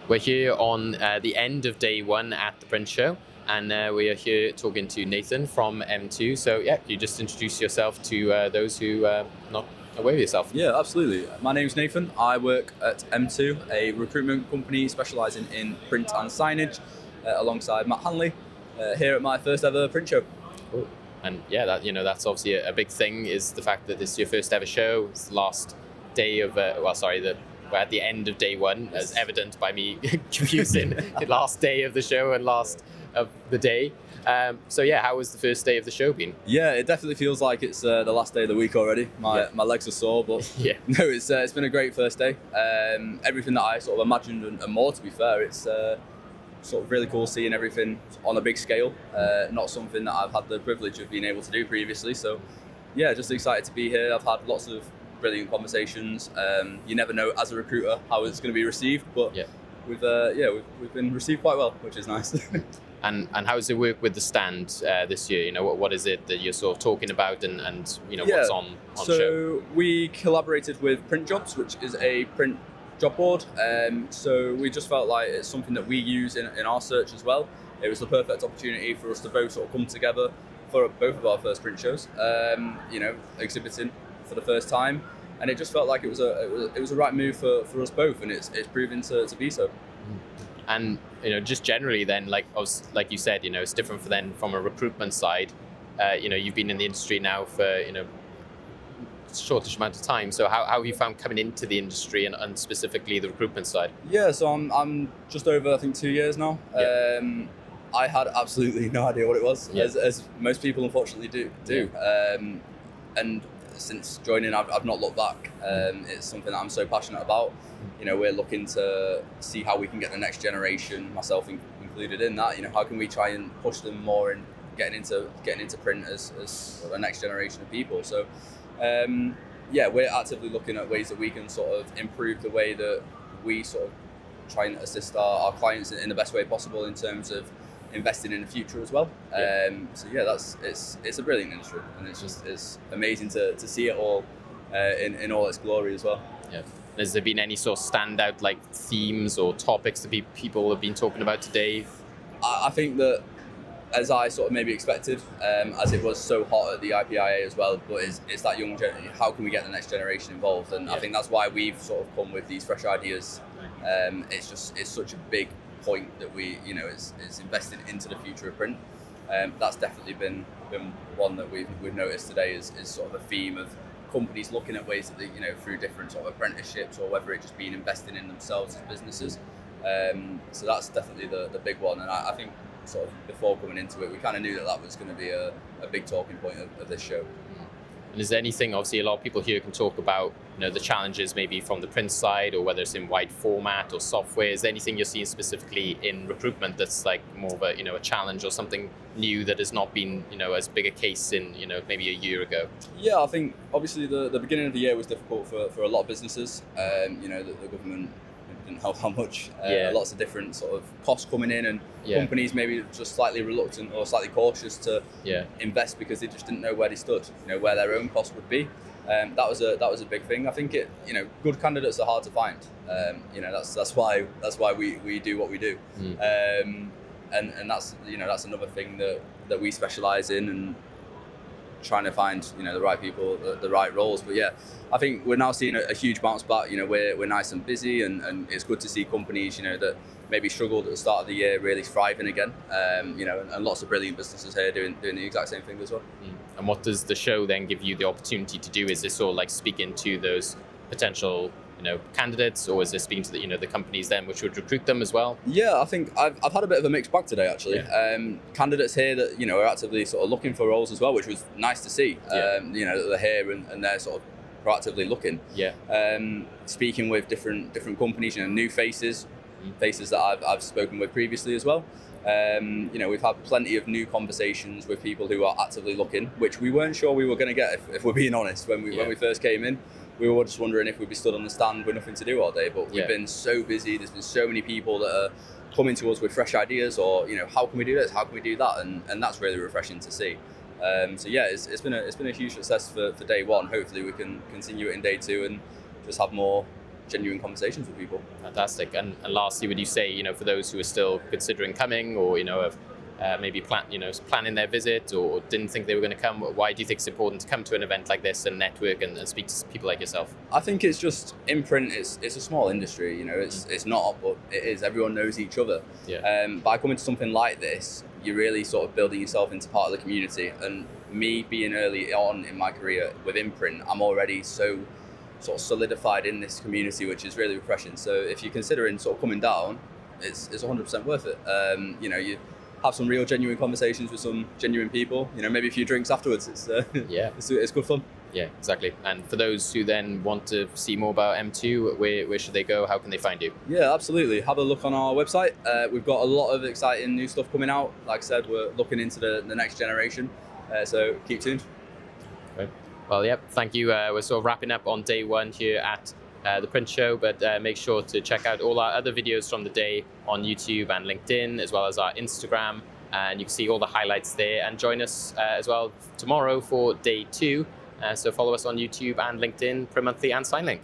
We're here on the end of day one at the print show, and we are here talking to Nathan from M2. So yeah, you just introduce yourself to those who not aware of yourself. Yeah, absolutely. My name's Nathan. I work at M2, a recruitment company specialising in print and signage, alongside Matt Hanley, here at my first ever print show. Cool. And yeah, that's obviously a big thing, is the fact that this is your first ever show. It's the last day of we're at the end of day one, as evident by me confusing the last day of the show and last of the day. So yeah, how was the first day of the show been? Yeah, it definitely feels like it's the last day of the week already. My legs are sore, but Yeah. no, it's been a great first day. Everything that I sort of imagined and more, to be fair. It's sort of really cool seeing everything on a big scale. Not something that I've had the privilege of being able to do previously. So yeah, just excited to be here. I've had lots of brilliant conversations. You never know as a recruiter how it's going to be received, but we've been received quite well, which is nice. And how does it work with the stand this year? You know, what is it that you're sort of talking about, and what's on show? So we collaborated with Print Jobs, which is a print job board. So we just felt like it's something that we use in our search as well. It was the perfect opportunity for us to both sort of come together for both of our first print shows. Exhibiting for the first time, and it just felt like it was a right move for us both, and it's proven to be so. And just generally then, like you said, it's different from a recruitment side. You've been in the industry now for shortish amount of time. So how have you found coming into the industry and specifically the recruitment side? Yeah, so I'm just over, I think, 2 years now. Yeah. I had absolutely no idea what it was, as most people unfortunately do. And since joining, I've not looked back. It's something that I'm so passionate about. We're looking to see how we can get the next generation, myself included in that. How can we try and push them more in getting into print as the next generation of people. So we're actively looking at ways that we can sort of improve the way that we sort of try and assist our clients in the best way possible in terms of investing in the future as well. It's a brilliant industry, and it's amazing to see it all in all its glory as well. Yeah. Has there been any sort of standout like themes or topics that people have been talking about today? I think that, as I sort of maybe expected, as it was so hot at the IPIA as well, but it's that young generation. How can we get the next generation involved? And I think that's why we've sort of come with these fresh ideas. It's such a big point that we, it's investing into the future of print. That's definitely been one that we've noticed today is sort of a theme of companies looking at ways that they, through different sort of apprenticeships, or whether it just being investing in themselves as businesses. So that's definitely the big one. And I think sort of before coming into it, we kind of knew that was going to be a big talking point of this show. And is there anything, obviously a lot of people here can talk about, the challenges maybe from the print side, or whether it's in wide format or software. Is there anything you're seeing specifically in recruitment that's like more of a challenge, or something new that has not been, as big a case in, maybe a year ago? Yeah, I think obviously the beginning of the year was difficult for a lot of businesses. The government didn't help how much. Lots of different sort of costs coming in, and companies maybe just slightly reluctant or slightly cautious to invest because they just didn't know where they stood, where their own cost would be. That was a big thing. I think good candidates are hard to find. That's why we do what we do. And that's that's another thing that we specialize in, and trying to find the right people, the right roles. But yeah, I think we're now seeing a huge bounce back. We're nice and busy, and it's good to see companies that maybe struggled at the start of the year really thriving again. And lots of brilliant businesses here doing the exact same thing as well. And what does the show then give you the opportunity to do? Is this sort of like speaking to those potential candidates, or is this speaking to the companies then which would recruit them as well? Yeah, I think I've had a bit of a mixed bag today actually. Candidates here that are actively sort of looking for roles as well, which was nice to see. That they're here and they're sort of proactively looking. Speaking with different companies, new faces that I've spoken with previously as well. We've had plenty of new conversations with people who are actively looking, which we weren't sure we were going to get if we're being honest when we first came in. We were just wondering if we'd be stood on the stand with nothing to do all day, but we've been so busy. There's been so many people that are coming to us with fresh ideas, or how can we do this, how can we do that, and that's really refreshing to see. It's been a huge success for day one. Hopefully we can continue it in day two and just have more genuine conversations with people. Fantastic. And lastly, would you say, you know, for those who are still considering coming, or, you know, have maybe planning their visit, or didn't think they were going to come, why do you think it's important to come to an event like this and network and speak to people like yourself? I think it's just imprint. It's a small industry, you know. It's not, but it is. Everyone knows each other. Yeah. By coming to something like this, you're really sort of building yourself into part of the community. And me being early on in my career with imprint, I'm already so sort of solidified in this community, which is really refreshing. So if you're considering sort of coming down, it's 100% worth it. You know, you have some real genuine conversations with some genuine people, you know, maybe a few drinks afterwards. It's good fun. Yeah, exactly. And for those who then want to see more about M2, where should they go? How can they find you? Yeah, absolutely. Have a look on our website. We've got a lot of exciting new stuff coming out. Like I said, we're looking into the next generation. So keep tuned. Okay. Well, yep. Thank you. We're sort of wrapping up on day one here at the print show, but make sure to check out all our other videos from the day on YouTube and LinkedIn, as well as our Instagram, and you can see all the highlights there. And join us as well tomorrow for day 2. So follow us on YouTube and LinkedIn, Print Monthly and SignLink.